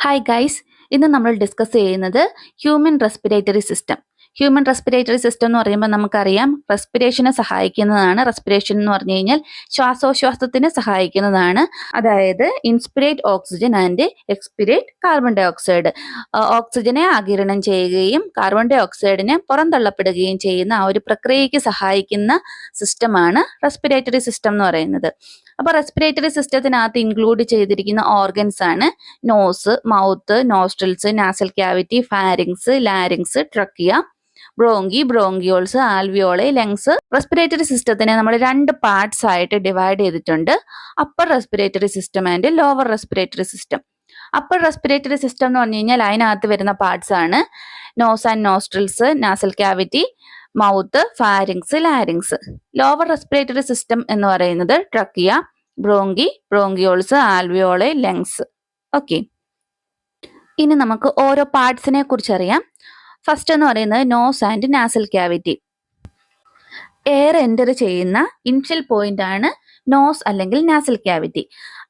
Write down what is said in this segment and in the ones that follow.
Hi guys, ഇന്ന് നമ്മൾ discuss ചെയ്യുന്നത് human respiratory system. Human respiratory system എന്ന് പറയുമ്പോൾ നമുക്കറിയാം റെസ്പിറേഷനെ സഹായിക്കുന്നതാണ്. റെസ്പിറേഷൻ എന്ന് പറഞ്ഞു കഴിഞ്ഞാൽ ശ്വാസോച്ഛ്വാസത്തിന് സഹായിക്കുന്നതാണ്. അതായത് inspirate oxygen and expirate carbon dioxide. ഓക്സിജനെ ആഗിരണം ചെയ്യുകയും കാർബൺ ഡൈ ഓക്സൈഡിനെ പുറന്തള്ളപ്പെടുകയും ചെയ്യുന്ന ആ ഒരു പ്രക്രിയയ്ക്ക് സഹായിക്കുന്ന സിസ്റ്റമാണ് റെസ്പിറേറ്ററി സിസ്റ്റം എന്ന് പറയുന്നത്. അപ്പോൾ റെസ്പിറേറ്ററി സിസ്റ്റത്തിനകത്ത് ഇൻക്ലൂഡ് ചെയ്തിരിക്കുന്ന ഓർഗൻസ് ആണ് nose, mouth, nostrils, nasal cavity, pharynx, larynx, trachea, bronchi, bronchioles, alveoli, lungs. Respiratory സിസ്റ്റത്തിനെ നമ്മൾ രണ്ട് പാർട്സ് ആയിട്ട് ഡിവൈഡ് ചെയ്തിട്ടുണ്ട്: upper respiratory system and lower respiratory system. Upper respiratory system എന്ന് പറഞ്ഞു കഴിഞ്ഞാൽ അതിനകത്ത് വരുന്ന പാർട്സ് ആണ് nose and nostrils, nasal cavity, mouth, pharynx, larynx. Lower respiratory system എന്ന് പറയുന്നത് trachea, bronchi, bronchioles, alveoli, lungs. Okay, ഇനി നമുക്ക് ഓരോ പാർട്സിനെ കുറിച്ച് അറിയാം. ഫസ്റ്റ് എന്ന് പറയുന്നത് nose and nasal cavity. Air enter ചെയ്യുന്ന ഇനിഷ്യൽ പോയിന്റ് ആണ് നോസ് അല്ലെങ്കിൽ നാസൽ ക്യാവിറ്റി.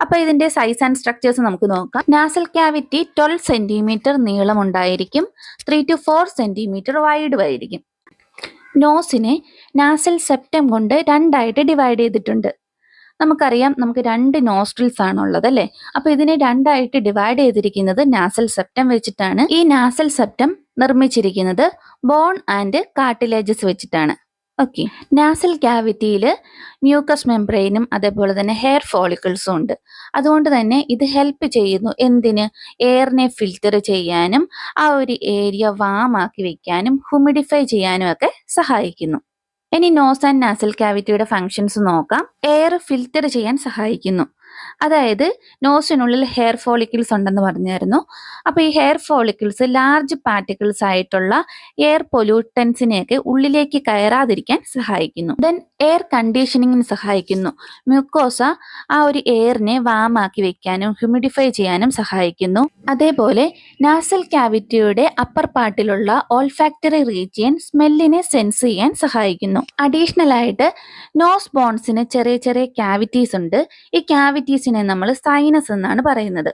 അപ്പൊ ഇതിന്റെ സൈസ് ആൻഡ് സ്ട്രക്ചേഴ്സ് നമുക്ക് നോക്കാം. നാസൽ ക്യാവിറ്റി 12 സെന്റിമീറ്റർ നീളം ഉണ്ടായിരിക്കും, 3 to 4 സെന്റിമീറ്റർ വൈഡ് ആയിരിക്കും. നോസിനെ നാസൽ സെപ്റ്റം കൊണ്ട് രണ്ടായിട്ട് ഡിവൈഡ് ചെയ്തിട്ടുണ്ട്. നമുക്കറിയാം നമുക്ക് 2 നോസ്ട്രിൽസ് ആണുള്ളത് അല്ലേ. അപ്പൊ ഇതിനെ രണ്ടായിട്ട് ഡിവൈഡ് ചെയ്തിരിക്കുന്നത് നാസൽ സെപ്റ്റം വെച്ചിട്ടാണ്. ഈ നാസൽ സെപ്റ്റം നിർമ്മിച്ചിരിക്കുന്നത് ബോൺ ആൻഡ് കാർട്ടിലേജസ് വെച്ചിട്ടാണ്. ഓക്കെ, നാസൽ ക്യാവിറ്റിയിൽ മ്യൂക്കസ് മെംബ്രെയിനും അതേപോലെ തന്നെ ഹെയർ ഫോളിക്കിൾസും ഉണ്ട്. അതുകൊണ്ട് തന്നെ ഇത് ഹെൽപ്പ് ചെയ്യുന്നു എന്തിന്? എയറിനെ ഫിൽറ്റർ ചെയ്യാനും ആ ഒരു ഏരിയ വാമാക്കി വെക്കാനും ഹ്യൂമിഡിഫൈ ചെയ്യാനും ഒക്കെ സഹായിക്കുന്നു. ഇനി നോസ് ആൻഡ് നാസൽ ക്യാവിറ്റിയുടെ ഫങ്ഷൻസ് നോക്കാം. എയർ ഫിൽറ്റർ ചെയ്യാൻ സഹായിക്കുന്നു. അതായത് നോസിനുള്ളിൽ ഹെയർ ഫോളിക്കിൾസ് ഉണ്ടെന്ന് പറഞ്ഞായിരുന്നു. അപ്പൊ ഈ ഹെയർ ഫോളിക്കിൾസ് ലാർജ് പാർട്ടിക്കിൾസ് ആയിട്ടുള്ള എയർ പൊല്യൂട്ടൻസിനെയൊക്കെ ഉള്ളിലേക്ക് കയറാതിരിക്കാൻ സഹായിക്കുന്നു. ദെൻ എയർ കണ്ടീഷനിങ്ങിന് സഹായിക്കുന്നു. മ്യൂക്കോസ ആ ഒരു എയറിനെ വാമാക്കി വെക്കാനും ഹ്യൂമിഡിഫൈ ചെയ്യാനും സഹായിക്കുന്നു. അതേപോലെ നാസൽ ക്യാവിറ്റിയുടെ അപ്പർ പാർട്ടിലുള്ള ഓൾഫാക്ടറി റീജിയൻ സ്മെല്ലിനെ സെൻസ് ചെയ്യാൻ സഹായിക്കുന്നു. അഡീഷണൽ ആയിട്ട് നോസ് ബോൺസിന് ചെറിയ ചെറിയ ക്യാവിറ്റീസ് ഉണ്ട്. ഈ ക്യാവിറ്റീസിനെ നമ്മൾ സൈനസ് എന്നാണ് പറയുന്നത്.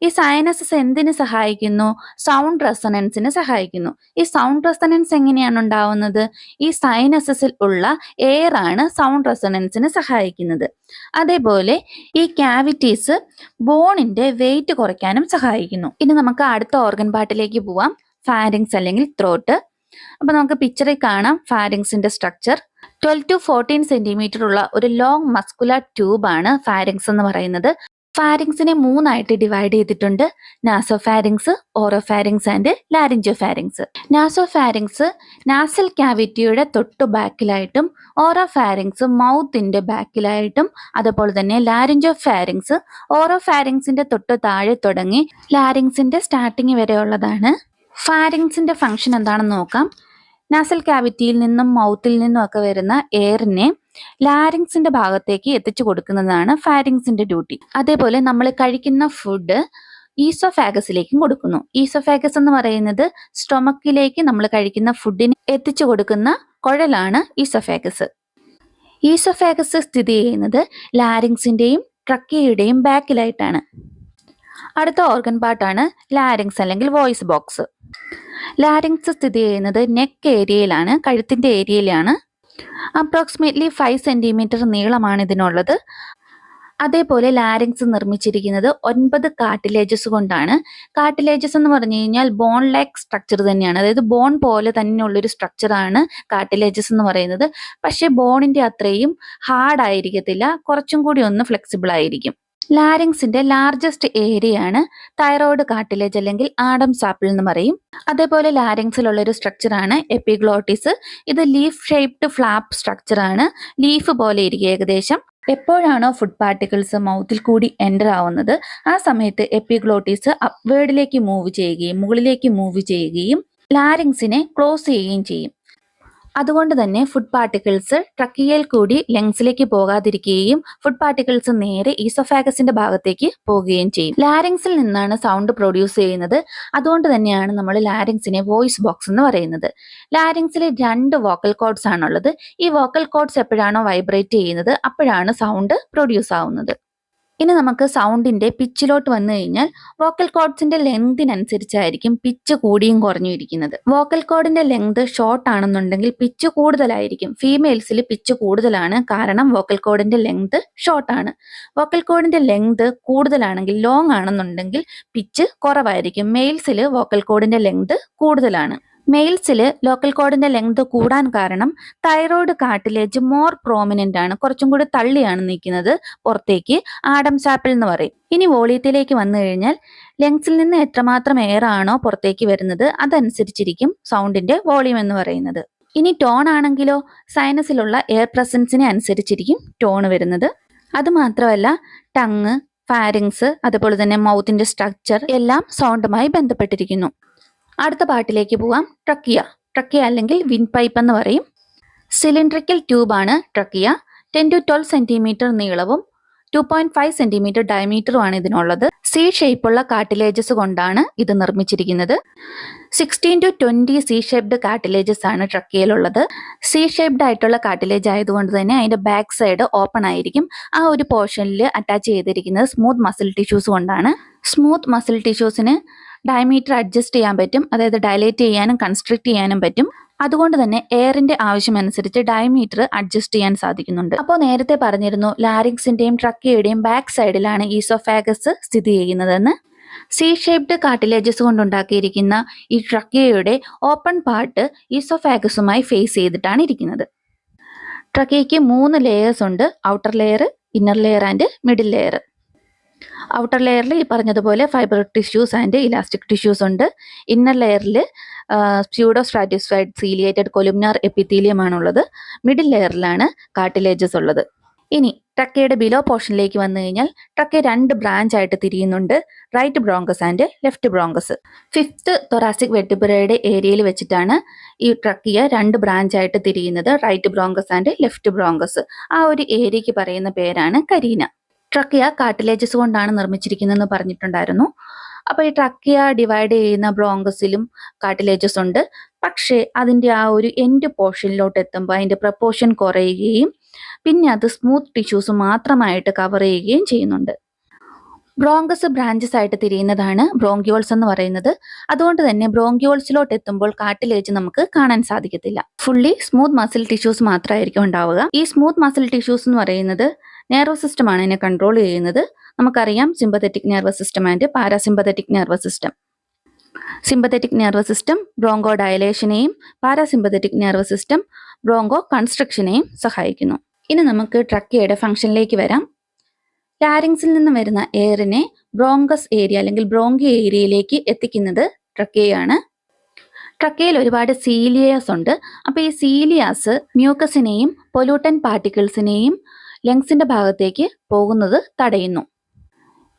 ഈ സൈനസസ് എന്തിനു സഹായിക്കുന്നു? സൗണ്ട് റെസൊണൻസിന് സഹായിക്കുന്നു. ഈ സൗണ്ട് റെസൊണൻസ് എങ്ങനെയാണ് ഉണ്ടാവുന്നത്? ഈ സൈനസസിൽ ഉള്ള എയർ ആണ് സൗണ്ട് റെസൊണൻസിന് സഹായിക്കുന്നത്. അതേപോലെ ഈ ക്യാവിറ്റീസ് ബോണിന്റെ വെയിറ്റ് കുറയ്ക്കാനും സഹായിക്കുന്നു. ഇനി നമുക്ക് അടുത്ത ഓർഗൻ പാർട്ടിലേക്ക് പോവാം, ഫാരിങ്സ് അല്ലെങ്കിൽ ത്രോട്ട്. അപ്പൊ നമുക്ക് പിക്ചറിൽ കാണാം ഫാരിങ്സിന്റെ സ്ട്രക്ചർ. 12 to 14 സെന്റിമീറ്റർ ഉള്ള ഒരു ലോങ് മസ്കുലർ ട്യൂബ് ആണ് ഫാരിങ്സ് എന്ന് പറയുന്നത്. ഫാരിങ്സിനെ 3 ആയിട്ട് ഡിവൈഡ് ചെയ്തിട്ടുണ്ട്: നാസോഫാരിങ്സ്, ഓറോഫാരിങ്സ് ആൻഡ് ലാരിഞ്ചോഫാരിങ്സ്. നാസോഫാരിങ്സ് നാസൽ ക്യാവിറ്റിയുടെ തൊട്ടു ബാക്കിലായിട്ടും ഓറോഫാരിങ്സ് മൗത്തിന്റെ ബാക്കിലായിട്ടും അതുപോലെ തന്നെ ലാരിഞ്ചോഫാരിങ്സ് ഓറോഫാരിങ്സിന്റെ തൊട്ട് താഴെ തുടങ്ങി ലാരിങ്സിന്റെ സ്റ്റാർട്ടിങ് വരെ ഉള്ളതാണ്. ഫാരിങ്സിന്റെ ഫംഗ്ഷൻ എന്താണെന്ന് നോക്കാം. നാസൽ ക്യാവിറ്റിയിൽ നിന്നും മൗത്തിൽ നിന്നും ഒക്കെ വരുന്ന എയറിനെ ലാരിങ്സിന്റെ ഭാഗത്തേക്ക് എത്തിച്ചു കൊടുക്കുന്നതാണ് ഫാരിങ്സിന്റെ ഡ്യൂട്ടി. അതേപോലെ നമ്മൾ കഴിക്കുന്ന ഫുഡ് ഈസോഫാഗസിലേക്കും കൊടുക്കുന്നു. ഈസോഫാഗസ് എന്ന് പറയുന്നത് സ്റ്റൊമക്കിലേക്ക് നമ്മൾ കഴിക്കുന്ന ഫുഡിന് എത്തിച്ചു കൊടുക്കുന്ന കുഴലാണ് ഈസോഫാഗസ്. ഈസോഫാഗസ് സ്ഥിതി ചെയ്യുന്നത് ലാരിങ്സിന്റെയും ട്രക്കിയയുടെയും ബാക്കിലായിട്ടാണ്. അടുത്ത ഓർഗൻ പാർട്ടാണ് ലാരിങ്സ് അല്ലെങ്കിൽ വോയിസ് ബോക്സ്. ലാരിങ്സ് സ്ഥിതി ചെയ്യുന്നത് നെക്ക് ഏരിയയിലാണ്, കഴുത്തിന്റെ ഏരിയയിലാണ്. അപ്രോക്സിമേറ്റ്ലി 5 സെന്റിമീറ്റർ നീളമാണ് ഇതിനുള്ളത്. അതേപോലെ ലാരിങ്സ് നിർമ്മിച്ചിരിക്കുന്നത് 9 കാർട്ടിലേജസ് കൊണ്ടാണ്. കാർട്ടിലേജസ് എന്ന് പറഞ്ഞു കഴിഞ്ഞാൽ ബോൺ ലൈക്ക് സ്ട്രക്ചർ തന്നെയാണ്. അതായത് ബോൺ പോലെ തന്നെയുള്ളൊരു സ്ട്രക്ചറാണ് കാർട്ടിലേജസ് എന്ന് പറയുന്നത്. പക്ഷെ ബോണിന്റെ അത്രയും ഹാർഡ് ആയിരിക്കത്തില്ല, കുറച്ചും കൂടി ഒന്ന് ഫ്ലെക്സിബിൾ ആയിരിക്കും. ലാരിങ്സിന്റെ ലാർജസ്റ്റ് ഏരിയയാണ് തൈറോയ്ഡ് കാർട്ടിലേജ് അല്ലെങ്കിൽ ആഡംസ് ആപ്പിൾ എന്ന് പറയും. അതേപോലെ ലാരിങ്സിലുള്ള ഒരു സ്ട്രക്ചറാണ് എപ്പിഗ്ലോട്ടിസ്. ഇത് ലീഫ് ഷേപ്ഡ് ഫ്ലാപ്പ് സ്ട്രക്ചറാണ്. ലീഫ് പോലെ ഇരിക്കും ഏകദേശം. എപ്പോഴാണോ ഫുഡ് പാർട്ടിക്കിൾസ് മൗത്തിൽ കൂടി എൻ്റർ ആവുന്നത് ആ സമയത്ത് എപ്പിഗ്ലോട്ടിസ് അപ്വേർഡിലേക്ക് മൂവ് ചെയ്യുകയും മുകളിലേക്ക് മൂവ് ചെയ്യുകയും ലാരിങ്സിനെ ക്ലോസ് ചെയ്യുകയും ചെയ്യും. അതുകൊണ്ട് തന്നെ ഫുഡ് പാർട്ടിക്കിൾസ് ട്രക്കിയയിൽ കൂടി ലങ്സിലേക്ക് പോകാതിരിക്കുകയും ഫുഡ് പാർട്ടിക്കിൾസ് നേരെ ഈസോഫാഗസിന്റെ ഭാഗത്തേക്ക് പോവുകയും ചെയ്യും. ലാരിങ്സിൽ നിന്നാണ് സൗണ്ട് പ്രൊഡ്യൂസ് ചെയ്യുന്നത്. അതുകൊണ്ട് തന്നെയാണ് നമ്മൾ ലാരിങ്സിനെ വോയിസ് ബോക്സ് എന്ന് പറയുന്നത്. ലാരിങ്സിൽ 2 വോക്കൽ കോഡ്സ് ആണുള്ളത്. ഈ വോക്കൽ കോഡ്സ് എപ്പോഴാണോ വൈബ്രേറ്റ് ചെയ്യുന്നത് അപ്പോഴാണ് സൗണ്ട് പ്രൊഡ്യൂസ് ആവുന്നത്. ഇനി നമുക്ക് സൗണ്ടിന്റെ പിച്ചിലോട്ട് വന്നു കഴിഞ്ഞാൽ വോക്കൽ കോഡ്സിന്റെ ലെങ്തിനനുസരിച്ചായിരിക്കും പിച്ച് കൂടിയും കുറഞ്ഞും ഇരിക്കുന്നത്. വോക്കൽ കോഡിന്റെ ലെങ്ത് ഷോർട്ട് ആണെന്നുണ്ടെങ്കിൽ പിച്ച് കൂടുതലായിരിക്കും. ഫീമെയിൽസിൽ പിച്ച് കൂടുതലാണ്, കാരണം വോക്കൽ കോഡിന്റെ ലെങ്ത് ഷോർട്ട് ആണ്. വോക്കൽ കോഡിന്റെ ലെങ്ത് കൂടുതലാണെങ്കിൽ ലോങ് ആണെന്നുണ്ടെങ്കിൽ പിച്ച് കുറവായിരിക്കും. മെയിൽസിൽ വോക്കൽ കോഡിന്റെ ലെങ്ത് കൂടുതലാണ്. മെയിൽസിൽ ലോക്കൽ കോഡിന്റെ ലെങ്ത് കൂടാൻ കാരണം തൈറോയ്ഡ് കാർട്ടിലേജ് മോർ പ്രോമിനന്റ് ആണ്, കുറച്ചും കൂടി തള്ളിയാണ് നിൽക്കുന്നത് പുറത്തേക്ക്. ആഡംസ് ആപ്പിൾ എന്ന് പറയും. ഇനി വോളിയത്തിലേക്ക് വന്നു കഴിഞ്ഞാൽ ലെങ്സിൽ നിന്ന് എത്രമാത്രം എയർ ആണോ പുറത്തേക്ക് വരുന്നത് അതനുസരിച്ചിരിക്കും സൗണ്ടിന്റെ വോളിയം എന്ന് പറയുന്നത്. ഇനി ടോൺ ആണെങ്കിലോ സൈനസിലുള്ള എയർ പ്രസൻസിനെ അനുസരിച്ചിരിക്കും ടോൺ വരുന്നത്. അതുമാത്രമല്ല ടങ്, ഫാരിങ്സ്, അതുപോലെ തന്നെ മൗത്തിന്റെ സ്ട്രക്ചർ എല്ലാം സൗണ്ടുമായി ബന്ധപ്പെട്ടിരിക്കുന്നു. അടുത്ത പാട്ടിലേക്ക് പോവാം. ട്രക്കിയ അല്ലെങ്കിൽ വിൻഡ് പൈപ്പ് എന്ന് പറയും. സിലിണ്ട്രിക്കൽ ട്യൂബാണ് ട്രക്കിയ. 10 to 12 സെന്റിമീറ്റർ നീളവും 2.5 സെന്റിമീറ്റർ ഡയമീറ്ററുമാണ് ഇതിനുള്ളത്. സി ഷേപ്പുള്ള കാർട്ടിലേജസ് കൊണ്ടാണ് ഇത് നിർമ്മിച്ചിരിക്കുന്നത്. 16 to 20 സി ഷേപ്ഡ് കാർട്ടിലേജസ് ആണ് ട്രക്കിയയിലുള്ളത്. സി ഷേപ്ഡ് ആയിട്ടുള്ള കാർട്ടിലേജ് ആയതുകൊണ്ട് തന്നെ അതിന്റെ ബാക്ക് സൈഡ് ഓപ്പൺ ആയിരിക്കും. ആ ഒരു പോർഷനിൽ അറ്റാച്ച് ചെയ്തിരിക്കുന്നത് സ്മൂത്ത് മസിൽ ടിഷ്യൂസ് കൊണ്ടാണ്. സ്മൂത്ത് മസിൽ ടിഷ്യൂസിന് ഡയമീറ്റർ അഡ്ജസ്റ്റ് ചെയ്യാൻ പറ്റും, അതായത് ഡയലേറ്റ് ചെയ്യാനും കൺസ്ട്രിക്ട് ചെയ്യാനും പറ്റും. അതുകൊണ്ട് തന്നെ എയറിന്റെ ആവശ്യമനുസരിച്ച് ഡയമീറ്റർ അഡ്ജസ്റ്റ് ചെയ്യാൻ സാധിക്കുന്നുണ്ട്. അപ്പോൾ നേരത്തെ പറഞ്ഞിരുന്നു ലാരിങ്സിന്റെയും ട്രക്കിയയുടെയും ബാക്ക് സൈഡിലാണ് ഈസോഫാഗസ് സ്ഥിതി ചെയ്യുന്നതെന്ന്. സി ഷേപ്ഡ് കാർട്ടിലേജസ് കൊണ്ടുണ്ടാക്കിയിരിക്കുന്ന ഈ ട്രക്കിയയുടെ ഓപ്പൺ പാർട്ട് ഈസോഫാഗസുമായി ഫേസ് ചെയ്തിട്ടാണ് ഇരിക്കുന്നത്. ട്രക്കിയയ്ക്ക് 3 ലെയേഴ്സ് ഉണ്ട്: outer layer, inner layer and middle layer. Outer ലെയറിൽ ഈ പറഞ്ഞതുപോലെ fibre tissues and elastic tissues ഉണ്ട്. ഇന്നർ ലെയറിൽ സ്യൂഡോ സ്ട്രാറ്റിസ്ഫൈഡ് സീലിയേറ്റഡ് കൊലുമിനാർ എപ്പിത്തീലിയം ആണുള്ളത്. മിഡിൽ ലെയറിലാണ് കാർട്ടിലേജസ് ഉള്ളത്. ഇനി ട്രക്കയുടെ ബിലോ പോർഷനിലേക്ക് വന്നു കഴിഞ്ഞാൽ ട്രക്ക 2 ബ്രാഞ്ച് ആയിട്ട് തിരിയുന്നുണ്ട്: right bronchus and left bronchus. 5th thoracic വെർട്ടിബ്രയുടെ ഏരിയയിൽ വെച്ചിട്ടാണ് ഈ ട്രക്കിയ 2 ബ്രാഞ്ച് ആയിട്ട് തിരിയുന്നത്: right bronchus and left bronchus. ആ ഒരു ഏരിയയ്ക്ക് പറയുന്ന പേരാണ് കരീന. ട്രക്കിയ കാർട്ടിലേജസ് കൊണ്ടാണ് നിർമ്മിച്ചിരിക്കുന്നതെന്ന് പറഞ്ഞിട്ടുണ്ടായിരുന്നു. അപ്പോൾ ഈ ട്രക്കിയ ഡിവൈഡ് ചെയ്യുന്ന ബ്രോങ്കസിലും കാർട്ടിലേജസ് ഉണ്ട്. പക്ഷേ അതിന്റെ ആ ഒരു എൻഡ് പോർഷനിലോട്ട് എത്തുമ്പോൾ അതിന്റെ പ്രപ്പോർഷൻ കുറയുകയും പിന്നെ അത് സ്മൂത്ത് ടിഷ്യൂസ് മാത്രമായിട്ട് കവർ ചെയ്യുകയും ചെയ്യുന്നുണ്ട്. ബ്രോങ്കസ് ബ്രാഞ്ചസ് ആയിട്ട് തിരിയുന്നതാണ് ബ്രോങ്കിയോൾസ് എന്ന് പറയുന്നത്. അതുകൊണ്ട് തന്നെ ബ്രോങ്കിയോൾസിലോട്ട് എത്തുമ്പോൾ കാർട്ടിലേജ് നമുക്ക് കാണാൻ സാധിക്കത്തില്ല. ഫുള്ളി സ്മൂത്ത് മസിൽ ടിഷ്യൂസ് മാത്രമായിരിക്കും ഉണ്ടാവുക. ഈ സ്മൂത്ത് മസിൽ ടിഷ്യൂസ് എന്ന് പറയുന്നത് നെർവസ് സിസ്റ്റം ആണ് ഇതിനെ കൺട്രോൾ ചെയ്യുന്നത്. നമുക്കറിയാം sympathetic nervous system and parasympathetic nervous system. Sympathetic nervous system broncho ഡയലേഷനെയും പാരാസിമ്പത്തറ്റിക് നെർവസ് സിസ്റ്റം ബ്രോങ്കോ കൺസ്ട്രക്ഷനെയും സഹായിക്കുന്നു. ഇനി നമുക്ക് ട്രക്കിയയുടെ ഫംഗ്ഷനിലേക്ക് വരാം. ലാരിങ്സിൽ നിന്ന് വരുന്ന എയറിനെ ബ്രോങ്കസ് ഏരിയ അല്ലെങ്കിൽ ബ്രോങ്കി ഏരിയയിലേക്ക് എത്തിക്കുന്നത് ട്രക്കിയയാണ്. ട്രക്കയിൽ ഒരുപാട് സീലിയാസ് ഉണ്ട്. അപ്പോൾ ഈ സീലിയാസ് മ്യൂക്കസിനെയും പൊല്യൂട്ടൻ പാർട്ടിക്കിൾസിനെയും ലങ്സിന്റെ ഭാഗത്തേക്ക് പോകുന്നത് തടയുന്നു.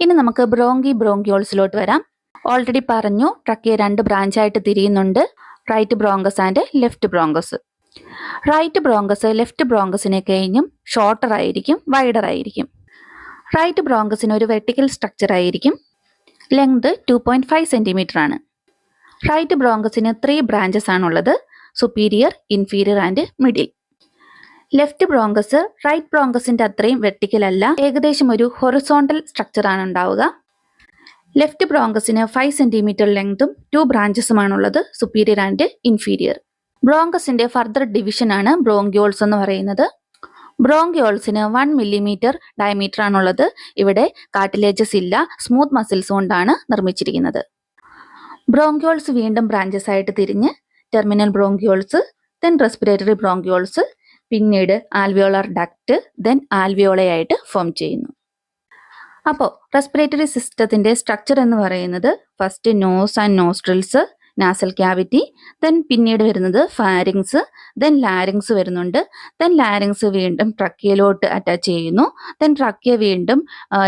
ഇനി നമുക്ക് ബ്രോങ്കിയോൾസിലോട്ട് വരാം. ഓൾറെഡി പറഞ്ഞു ട്രക്കിയ 2 ബ്രാഞ്ചായിട്ട് തിരിയുന്നുണ്ട്: right bronchus and left bronchus. Right bronchus left ബ്രോങ്കസിനെ കഴിഞ്ഞും ഷോർട്ടർ ആയിരിക്കും, വൈഡർ ആയിരിക്കും. റൈറ്റ് ബ്രോങ്കസിന് ഒരു വെർട്ടിക്കൽ സ്ട്രക്ചർ ആയിരിക്കും. ലെങ്ത് 2.5 സെന്റിമീറ്റർ ആണ്. റൈറ്റ് ബ്രോങ്കസിന് 3 ബ്രാഞ്ചസ് ആണുള്ളത്: superior, inferior and middle. Left bronchus right ബ്രോങ്കസിന്റെ അത്രയും വെർട്ടിക്കൽ അല്ല, ഏകദേശം ഒരു ഹൊറിസോണ്ടൽ സ്ട്രക്ചർ ആണ് ഉണ്ടാവുക. ലെഫ്റ്റ് ബ്രോങ്കസിന് 5 സെന്റിമീറ്റർ ലെങ്തും 2 ബ്രാഞ്ചസുമാണുള്ളത്: സുപ്പീരിയർ ആൻഡ് ഇൻഫീരിയർ. ബ്രോങ്കസിന്റെ ഫർദർ ഡിവിഷൻ ആണ് ബ്രോങ്കിയോൾസ് എന്ന് പറയുന്നത്. ബ്രോങ്കിയോൾസിന് 1 മില്ലിമീറ്റർ ഡയമീറ്റർ ആണുള്ളത്. ഇവിടെ കാർട്ടിലേജസ് ഇല്ല, സ്മൂത്ത് മസിൽസ് കൊണ്ടാണ് നിർമ്മിച്ചിരിക്കുന്നത്. ബ്രോങ്കിയോൾസ് വീണ്ടും ബ്രാഞ്ചസ് ആയിട്ട് തിരിഞ്ഞ് terminal bronchioles, then respiratory bronchioles, പിന്നീട് ആൽവിയോളർ ഡക്റ്റ്, ദെൻ ആൽവിയോളയായിട്ട് ഫോം ചെയ്യുന്നു. അപ്പോൾ റെസ്പിറേറ്ററി സിസ്റ്റത്തിന്റെ സ്ട്രക്ചർ എന്ന് പറയുന്നത് first nose and nostrils, nasal cavity, then പിന്നീട് വരുന്നത് ഫാരിങ്സ്, ദെൻ ലാരിങ്സ് വരുന്നുണ്ട്. ദെൻ ലാരിങ്സ് വീണ്ടും ട്രക്കിയയിലോട്ട് അറ്റാച്ച് ചെയ്യുന്നു. ദെൻ ട്രക്കിയ വീണ്ടും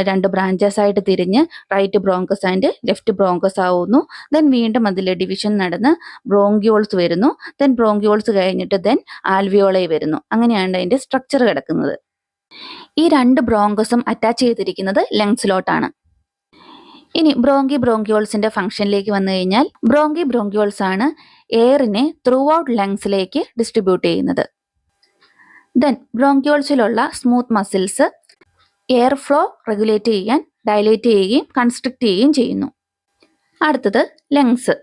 2 ബ്രാഞ്ചസ് ആയിട്ട് തിരിഞ്ഞ് right bronchus and left bronchus ആവുന്നു. ദെൻ വീണ്ടും അതിൽ ഡിവിഷൻ നടന്ന് ബ്രോങ്കിയോൾസ് വരുന്നു. ദെൻ ബ്രോങ്കിയോൾസ് കഴിഞ്ഞിട്ട് ദെൻ ആൽവിയോളൈ വരുന്നു. അങ്ങനെയാണ് അതിന്റെ സ്ട്രക്ചർ കിടക്കുന്നത്. ഈ 2 ബ്രോങ്കസും അറ്റാച്ച് ചെയ്തിരിക്കുന്നത് ലങ്സിലോട്ടാണ്. ഇനി ബ്രോങ്കിയോൾസിന്റെ ഫംഗ്ഷനിലേക്ക് വന്നു കഴിഞ്ഞാൽ ബ്രോങ്കിയോൾസ് ആണ് എയറിനെ ത്രൂ ഔട്ട് ലങ്സിലേക്ക് ഡിസ്ട്രിബ്യൂട്ട് ചെയ്യുന്നത്. ദെൻ ബ്രോങ്കിയോൾസിലുള്ള smooth muscles air flow regulate ചെയ്യാൻ ഡയലേറ്റ് ചെയ്യുകയും കൺസ്ട്രിക്റ്റ് ചെയ്യുകയും ചെയ്യുന്നു. അടുത്തത് ലങ്സ്.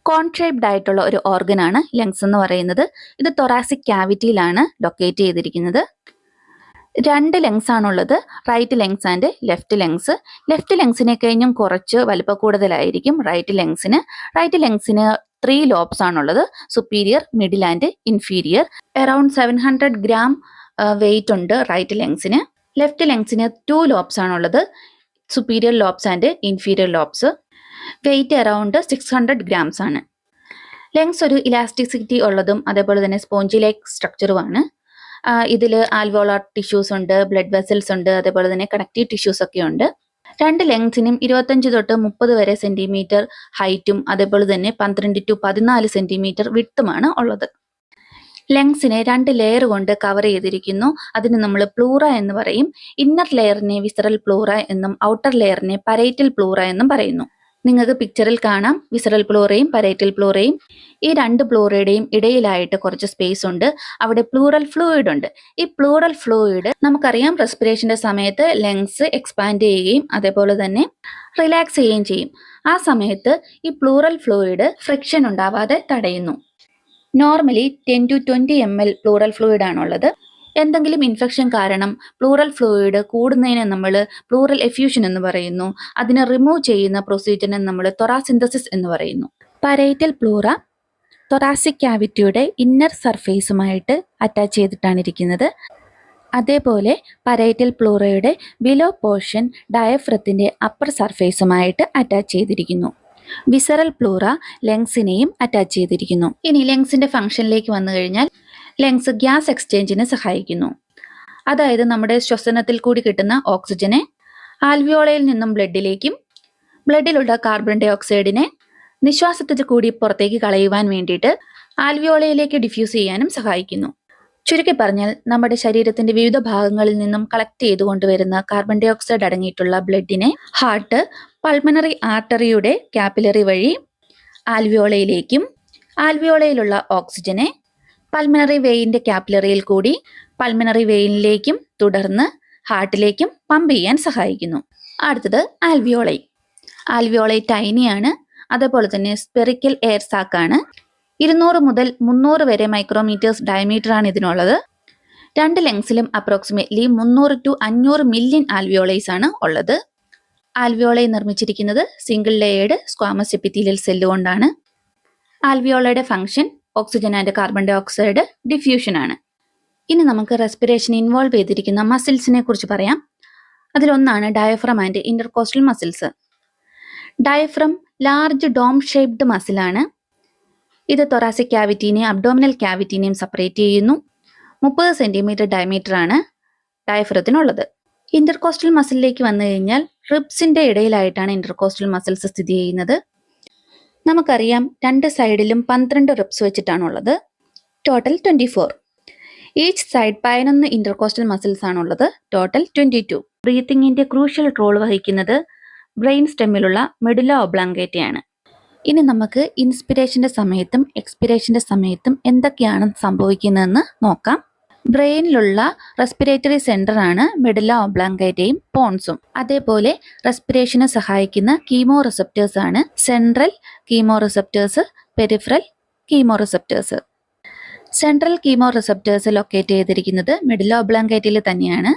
കോൺ ഷേപ്ഡ് ആയിട്ടുള്ള ഒരു ഓർഗനാണ് ലങ്സ് എന്ന് പറയുന്നത്. ഇത് തൊറാസിക് ക്യാവിറ്റിയിലാണ് ലൊക്കേറ്റ് ചെയ്തിരിക്കുന്നത്. 2 ലങ്സ് ആണുള്ളത്, right lungs and left lungs. Left ലങ്സിനെ കഴിഞ്ഞും കുറച്ച് വലിപ്പ കൂടുതലായിരിക്കും റൈറ്റ് ലങ്സിന്. റൈറ്റ് ലങ്സിന് 3 ലോബ്സ് ആണുള്ളത്, superior, middle and inferior. Around 700 gram weight ഉണ്ട് റൈറ്റ് ലങ്സിന്. ലെഫ്റ്റ് ലങ്സിന് 2 ലോബ്സ് ആണുള്ളത്, superior lobes and inferior lobes. Weight around 600 grams ആണ്. ലങ്സ് ഒരു ഇലാസ്റ്റിസിറ്റി ഉള്ളതും അതേപോലെ തന്നെ സ്പോഞ്ചി ലൈക്ക് സ്ട്രക്ചറുമാണ്. ഇതിൽ ആൽവോളാർ ടിഷ്യൂസ് ഉണ്ട്, ബ്ലഡ് വെസൽസ് ഉണ്ട്, അതേപോലെ തന്നെ കണക്റ്റീവ് ടിഷ്യൂസ് ഒക്കെ ഉണ്ട്. 2 ലങ്സിനും 25 തൊട്ട് 30 വരെ സെന്റിമീറ്റർ ഹൈറ്റും അതേപോലെ തന്നെ 12 to 14 സെന്റിമീറ്റർ വിഡ്ത്തുമാണ് ഉള്ളത്. ലങ്സിനെ 2 ലെയർ കൊണ്ട് കവർ ചെയ്തിരിക്കുന്നു. അതിന് നമ്മൾ പ്ലൂറ എന്ന് പറയും. ഇന്നർ ലെയറിനെ വിസറൽ പ്ലൂറ എന്നും ഔട്ടർ ലെയറിനെ പരേറ്റൽ പ്ലൂറ എന്നും പറയുന്നു. നിങ്ങൾക്ക് പിക്ചറിൽ കാണാം വിസറൽ പ്ലൂറയും പരേറ്റൽ പ്ലൂറയും. ഈ 2 പ്ലൂറയുടെയും ഇടയിലായിട്ട് കുറച്ച് സ്പേസ് ഉണ്ട്, അവിടെ പ്ലൂറൽ ഫ്ലൂയിഡ് ഉണ്ട്. ഈ പ്ലൂറൽ ഫ്ലൂയിഡ് നമുക്കറിയാം റെസ്പിറേഷന്റെ സമയത്ത് ലങ്സ് എക്സ്പാൻഡ് ചെയ്യുകയും അതേപോലെ തന്നെ റിലാക്സ് ചെയ്യുകയും ചെയ്യും. ആ സമയത്ത് ഈ പ്ലൂറൽ ഫ്ലൂയിഡ് ഫ്രിക്ഷൻ ഉണ്ടാവാതെ തടയുന്നു. Normally 10 to 20 ml plural fluid ആണുള്ളത്. എന്തെങ്കിലും ഇൻഫെക്ഷൻ കാരണം പ്ലൂറൽ ഫ്ലൂയിഡ് കൂടുന്നതിനെ നമ്മൾ പ്ലൂറൽ എഫ്യൂഷൻ എന്ന് പറയുന്നു. അതിനെ റിമൂവ് ചെയ്യുന്ന പ്രൊസീജിയറിനെ നമ്മൾ തൊറാസിന്തസിസ് എന്ന് പറയുന്നു. പരേറ്റൽ പ്ലൂറ തൊറാസിക് ക്യാവിറ്റിയുടെ ഇന്നർ സർഫേസുമായിട്ട് അറ്റാച്ച് ചെയ്തിട്ടാണ് ഇരിക്കുന്നത്. അതേപോലെ പരേറ്റൽ പ്ലൂറയുടെ ബിലോ പോർഷൻ ഡയഫ്രത്തിന്റെ അപ്പർ സർഫേസുമായിട്ട് അറ്റാച്ച് ചെയ്തിരിക്കുന്നു. വിസറൽ പ്ലൂറ ലങ്സിനെയും അറ്റാച്ച് ചെയ്തിരിക്കുന്നു. ഇനി ലങ്സിന്റെ ഫംഗ്ഷനിലേക്ക് വന്നു കഴിഞ്ഞാൽ ലങ്സ് ഗ്യാസ് എക്സ്ചേഞ്ചിന് സഹായിക്കുന്നു. അതായത് നമ്മുടെ ശ്വസനത്തിൽ കൂടി കിട്ടുന്ന ഓക്സിജനെ ആൽവിയോളയിൽ നിന്നും ബ്ലഡിലേക്കും ബ്ലഡിലുള്ള കാർബൺ ഡൈ ഓക്സൈഡിനെ നിശ്വാസത്തിൽ കൂടി പുറത്തേക്ക് കളയുവാൻ വേണ്ടിയിട്ട് ആൽവിയോളയിലേക്ക് ഡിഫ്യൂസ് ചെയ്യാനും സഹായിക്കുന്നു. ചുരുക്കി പറഞ്ഞാൽ നമ്മുടെ ശരീരത്തിന്റെ വിവിധ ഭാഗങ്ങളിൽ നിന്നും കളക്ട് ചെയ്തുകൊണ്ടുവരുന്ന കാർബൺ ഡൈ ഓക്സൈഡ് അടങ്ങിയിട്ടുള്ള ബ്ലഡിനെ ഹാർട്ട് പൾമണറി ആർട്ടറിയുടെ കാപ്പിലറി വഴി ആൽവിയോളയിലേക്കും ആൽവിയോളയിലുള്ള ഓക്സിജനെ പൾമണറി വെയിൻ്റെ കാപ്പിലറിയിൽ കൂടി പൾമണറി വെയിനിലേക്കും തുടർന്ന് ഹാർട്ടിലേക്കും പമ്പ് ചെയ്യാൻ സഹായിക്കുന്നു. അടുത്തത് ആൽവിയോളൈ. ആൽവിയോളൈ ടൈനിയാണ്, അതേപോലെ തന്നെ സ്പെറിക്കൽ എയർ സാക്കാണ്. 200 മുതൽ 300 വരെ മൈക്രോമീറ്റേഴ്സ് ഡയമീറ്റർ ആണ് ഇതിനുള്ളത്. 2 ലങ്സിലും അപ്രോക്സിമേറ്റ്ലി 300 to 500 മില്യൺ ആൽവിയോളൈസ് ആണ് ഉള്ളത്. ആൽവിയോളൈ നിർമ്മിച്ചിരിക്കുന്നത് single layered squamous epithelial cell കൊണ്ടാണ്. ആൽവിയോളയുടെ function oxygen and carbon dioxide diffusion ആണ്. ഇനി നമുക്ക് റെസ്പിറേഷൻ ഇൻവോൾവ് ചെയ്തിരിക്കുന്ന മസിൽസിനെ കുറിച്ച് പറയാം. അതിലൊന്നാണ് diaphragm and intercostal muscles. Diaphragm large dome shaped മസിലാണ്. ഇത് തൊറാസിക് ക്യാവിറ്റീനെയും അബ്ഡോമിനൽ ക്യാവിറ്റീനെയും സെപ്പറേറ്റ് ചെയ്യുന്നു. 30 സെന്റിമീറ്റർ ഡയമീറ്റർ ആണ് ഡയഫ്രത്തിനുള്ളത്. ഇന്റർകോസ്റ്റൽ മസിലിലേക്ക് വന്നു കഴിഞ്ഞാൽ റിബ്സിന്റെ ഇടയിലായിട്ടാണ് ഇന്റർകോസ്റ്റൽ മസിൽസ് സ്ഥിതി ചെയ്യുന്നത്. നമുക്കറിയാം 2 സൈഡിലും 12 റിബ്സ് വെച്ചിട്ടാണുള്ളത്. Total 24. Each side 11 intercostal muscles ആണുള്ളത്. ടോട്ടൽ 22. ബ്രീത്തിങ്ങിന്റെ ക്രൂഷ്യൽ റോൾ വഹിക്കുന്നത് ബ്രെയിൻ സ്റ്റെമ്മിലുള്ള മെഡുല ഒബ്ലാങ്കേറ്റയാണ്. ഇനി നമുക്ക് ഇൻസ്പിരേഷന്റെ സമയത്തും എക്സ്പിരേഷന്റെ സമയത്തും എന്തൊക്കെയാണ് സംഭവിക്കുന്നതെന്ന് നോക്കാം. ബ്രെയിനിലുള്ള റെസ്പിറേറ്ററി സെന്റർ ആണ് മെഡുല ഒബ്ലാങ്കേറ്റയും പോൺസും. അതേപോലെ റെസ്പിറേഷന് സഹായിക്കുന്ന കീമോ റിസപ്റ്റേഴ്സ് ആണ് central chemoreceptors, peripheral chemoreceptors. Central chemoreceptors locate ചെയ്തിരിക്കുന്നത് മെഡുല ഒബ്ലാങ്കേറ്റയിൽ തന്നെയാണ്.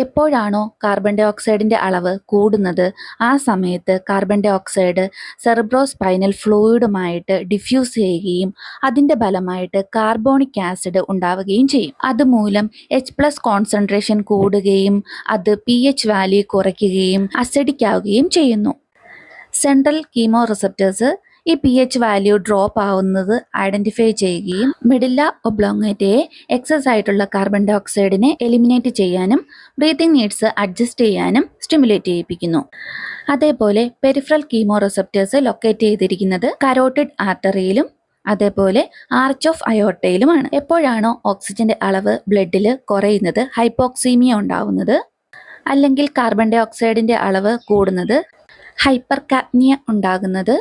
എപ്പോഴാണോ കാർബൺ ഡൈ ഓക്സൈഡിന്റെ അളവ് കൂടുന്നത് ആ സമയത്ത് carbon dye oxide cerebrospinal ഫ്ലൂയിഡുമായിട്ട് diffuse ചെയ്യുകയും അതിന്റെ ഫലമായിട്ട് കാർബോണിക് ആസിഡ് ഉണ്ടാവുകയും ചെയ്യും. അതുമൂലം H+ കോൺസെൻട്രേഷൻ കൂടുകയും അത് pH വാല്യൂ കുറയ്ക്കുകയും അസിഡിക് ആവുകയും ചെയ്യുന്നു. സെൻട്രൽ കീമോ റിസപ്റ്റേഴ്സ് ഈ pH വാല്യൂ ഡ്രോപ്പ് ആവുന്നത് ഐഡന്റിഫൈ ചെയ്യുകയും മെഡുല ഒബ്ലോങ്ങേറ്റയെ എക്സസ് ആയിട്ടുള്ള കാർബൺ ഡൈ ഓക്സൈഡിനെ എലിമിനേറ്റ് ചെയ്യാനും ബ്രീത്തിങ് നീഡ്സ് അഡ്ജസ്റ്റ് ചെയ്യാനും സ്റ്റിമുലേറ്റ് ചെയ്യിപ്പിക്കുന്നു. അതേപോലെ പെരിഫറൽ കീമോ റിസപ്റ്റേഴ്സ് ലൊക്കേറ്റ് ചെയ്തിരിക്കുന്നത് കരോട്ടിഡ് ആർട്ടറിയിലും അതേപോലെ ആർച്ച് ഓഫ് അയോർട്ടയിലുമാണ്. എപ്പോഴാണോ ഓക്സിജന്റെ അളവ് ബ്ലഡിൽ കുറയുന്നത്, ഹൈപ്പോക്സീമിയ ഉണ്ടാവുന്നത്, അല്ലെങ്കിൽ കാർബൺ ഡൈ ഓക്സൈഡിന്റെ അളവ് കൂടുന്നത്, ഹൈപ്പർകാപ്നിയ ഉണ്ടാകുന്നത്,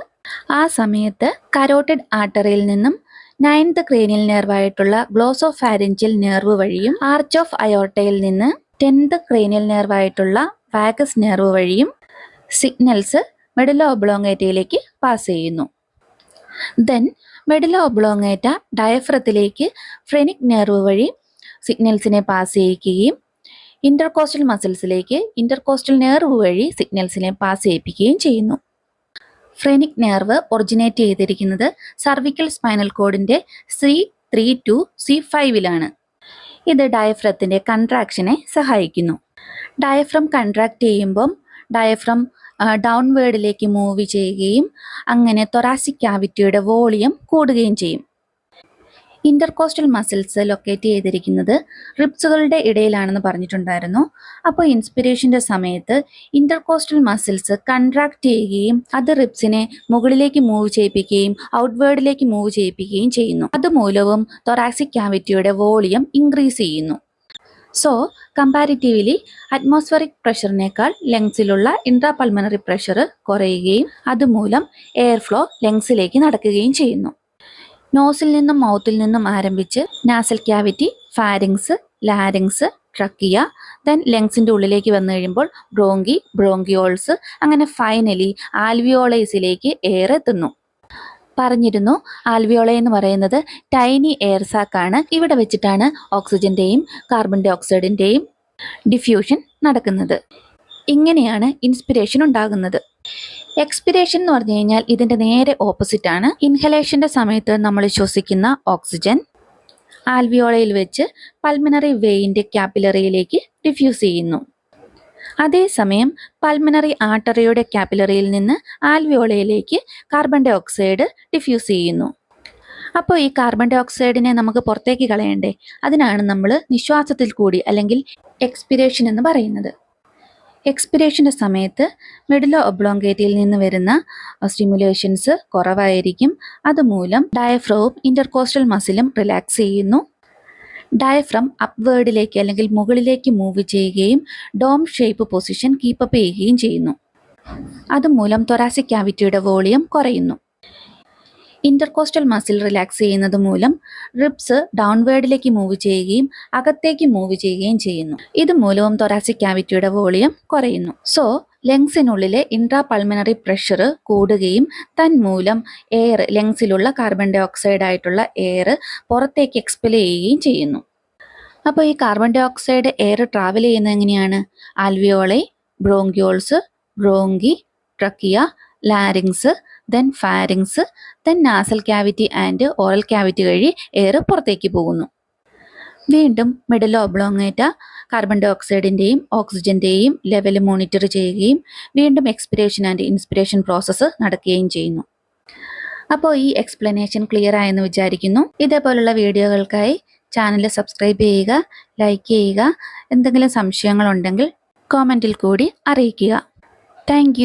ആ സമയത്ത് കരോട്ടിഡ് ആർട്ടറിയിൽ നിന്നും 9th ക്രേനിയൽ നെർവായിട്ടുള്ള ഗ്ലോസോഫാരിഞ്ചൽ നെർവ് വഴിയും ആർച്ച് ഓഫ് അയോർട്ടയിൽ നിന്ന് 10th ക്രേനിയൽ നെർവായിട്ടുള്ള വാഗസ് നെർവ് വഴിയും സിഗ്നൽസ് മെഡുല ഒബ്ലോങ്ങേറ്റയിലേക്ക് പാസ് ചെയ്യുന്നു. ദെൻ മെഡുല ഒബ്ലോങ്ങേറ്റ ഡയഫ്രത്തിലേക്ക് ഫ്രെനിക് നെർവ് വഴി സിഗ്നൽസിനെ പാസ് ചെയ്യിക്കുകയും ഇന്റർകോസ്റ്റൽ മസിൽസിലേക്ക് ഇന്റർകോസ്റ്റൽ നെർവ് വഴി സിഗ്നൽസിനെ പാസ് ചെയ്യിപ്പിക്കുകയും ചെയ്യുന്നു. ഫ്രെനിക് നെർവ് ഒറിജിനേറ്റ് ചെയ്തിരിക്കുന്നത് സർവിക്കൽ സ്പൈനൽ കോഡിന്റെ C3 to C5 ഇത് ഡയഫ്രത്തിന്റെ കൺട്രാക്ഷനെ സഹായിക്കുന്നു. ഡയഫ്രം കൺട്രാക്ട് ചെയ്യുമ്പം ഡയഫ്രം ഡൗൺവേർഡിലേക്ക് മൂവ് ചെയ്യുകയും അങ്ങനെ തൊറാസിക് ക്യാവിറ്റിയുടെ വോളിയം കൂടുകയും ചെയ്യും. ഇന്റർകോസ്റ്റൽ മസിൽസ് ലൊക്കേറ്റ് ചെയ്തിരിക്കുന്നത് റിബ്സുകളുടെ ഇടയിലാണെന്ന് പറഞ്ഞിട്ടുണ്ടായിരുന്നു. അപ്പോൾ ഇൻസ്പിരേഷന്റെ സമയത്ത് ഇന്റർകോസ്റ്റൽ മസിൽസ് കൺട്രാക്ട് ചെയ്യുകയും അത് റിബ്സിനെ മുകളിലേക്ക് മൂവ് ചെയ്യിപ്പിക്കുകയും ഔട്ട്വേർഡിലേക്ക് മൂവ് ചെയ്യിപ്പിക്കുകയും ചെയ്യുന്നു. അതുമൂലവും തൊറാസിക് ക്യാവിറ്റിയുടെ വോളിയം ഇൻക്രീസ് ചെയ്യുന്നു. So comparatively atmospheric പ്രഷറിനേക്കാൾ ലങ്സിലുള്ള intrapulmonary pressure കുറയുകയും അതുമൂലം എയർ ഫ്ലോ ലങ്സിലേക്ക് നടക്കുകയും ചെയ്യുന്നു. നോസിൽ നിന്നും മൗത്തിൽ നിന്നും ആരംഭിച്ച് nasal cavity, pharynx, larynx, trachea, then ലങ്സിൻ്റെ ഉള്ളിലേക്ക് വന്നു കഴിയുമ്പോൾ ബ്രോങ്കി, ബ്രോങ്കിയോൾസ്, അങ്ങനെ ഫൈനലി ആൽവിയോളൈസിലേക്ക് എയർ എത്തുന്നു. പറഞ്ഞിരുന്നു ആൽവിയോളൈ എന്ന് പറയുന്നത് ടൈനി എയർ സാക്കാണ്. ഇവിടെ വെച്ചിട്ടാണ് ഓക്സിജന്റെയും കാർബൺ ഡൈ ഓക്സൈഡിന്റെയും ഡിഫ്യൂഷൻ നടക്കുന്നത്. ഇങ്ങനെയാണ് ഇൻസ്പിരേഷൻ ഉണ്ടാകുന്നത്. എക്സ്പിരേഷൻ എന്ന് പറഞ്ഞു കഴിഞ്ഞാൽ ഇതിന്റെ നേരെ ഓപ്പോസിറ്റ് ആണ്. ഇൻഹലേഷന്റെ സമയത്ത് നമ്മൾ ശ്വസിക്കുന്ന ഓക്സിജൻ ആൽവിയോളയിൽ വെച്ച് പൾമിനറി വെയിന്റെ ക്യാപ്പിലറിയിലേക്ക് ഡിഫ്യൂസ് ചെയ്യുന്നു. അതേസമയം പൾമിനറി ആർട്ടറിയുടെ ക്യാപ്പിലറിയിൽ നിന്ന് ആൽവിയോളയിലേക്ക് കാർബൺ ഡൈ ഓക്സൈഡ് ഡിഫ്യൂസ് ചെയ്യുന്നു. അപ്പോൾ ഈ കാർബൺ ഡൈ ഓക്സൈഡിനെ നമുക്ക് പുറത്തേക്ക് കളയണ്ടേ? അതിനാണ് നമ്മൾ നിശ്വാസത്തിൽ കൂടി അല്ലെങ്കിൽ എക്സ്പിരേഷൻ എന്ന് പറയുന്നത്. എക്സ്പിരേഷൻ്റെ സമയത്ത് മെഡുല ഒബ്ലോങ്കേറ്റയിൽ നിന്ന് വരുന്ന സ്റ്റിമുലേഷൻസ് കുറവായിരിക്കും. അതുമൂലം ഡയഫ്രവും ഇന്റർകോസ്റ്റൽ മസിലും റിലാക്സ് ചെയ്യുന്നു. ഡയഫ്രം അപ്വേർഡിലേക്ക് അല്ലെങ്കിൽ മുകളിലേക്ക് മൂവ് ചെയ്യുകയും ഡോം ഷേപ്പ് പൊസിഷൻ കീപ്പപ്പ് ചെയ്യുകയും ചെയ്യുന്നു. അതുമൂലം തൊറാസിക് ക്യാവിറ്റിയുടെ വോളിയം കുറയുന്നു. ഇന്റർകോസ്റ്റൽ മസിൽ റിലാക്സ് ചെയ്യുന്നത് മൂലം റിബ്സ് ഡൗൺവേർഡിലേക്ക് മൂവ് ചെയ്യുകയും അകത്തേക്ക് മൂവ് ചെയ്യുകയും ചെയ്യുന്നു. ഇതുമൂലവും തൊറാസിക് ക്യാവിറ്റിയുടെ വോളിയം കുറയുന്നു. സോ ലങ്സിനുള്ളിലെ ഇൻട്രാപൾമിനറി പ്രഷർ കൂടുകയും തന്മൂലം എയർ ലങ്സിലുള്ള കാർബൺ ഡൈ ഓക്സൈഡ് ആയിട്ടുള്ള എയർ പുറത്തേക്ക് എക്സ്പെൽ ചെയ്യുകയും ചെയ്യുന്നു. അപ്പോൾ ഈ carbon dioxide air travel ചെയ്യുന്നത് എങ്ങനെയാണ്? Alveoli, bronchioles, bronchi, trachea, larynx, then pharynx, then nasal cavity and oral cavity വഴി എയർ പുറത്തേക്ക് പോകുന്നു. വീണ്ടും മെഡുല ഒബ്ലോങ്ങേറ്റ കാർബൺ ഡൈ ഓക്സൈഡിൻ്റെയും ഓക്സിജൻ്റെയും ലെവൽ മോണിറ്റർ ചെയ്യുകയും വീണ്ടും എക്സ്പിരേഷൻ ആൻഡ് ഇൻസ്പിരേഷൻ പ്രോസസ്സ് നടക്കുകയും ചെയ്യുന്നു. അപ്പോൾ ഈ എക്സ്പ്ലനേഷൻ ക്ലിയർ ആയെന്ന് വിചാരിക്കുന്നു. ഇതേപോലുള്ള വീഡിയോകൾക്കായി ചാനൽ സബ്സ്ക്രൈബ് ചെയ്യുക, ലൈക്ക് ചെയ്യുക. എന്തെങ്കിലും സംശയങ്ങളുണ്ടെങ്കിൽ കോമെൻറ്റിൽ കൂടി അറിയിക്കുക. താങ്ക്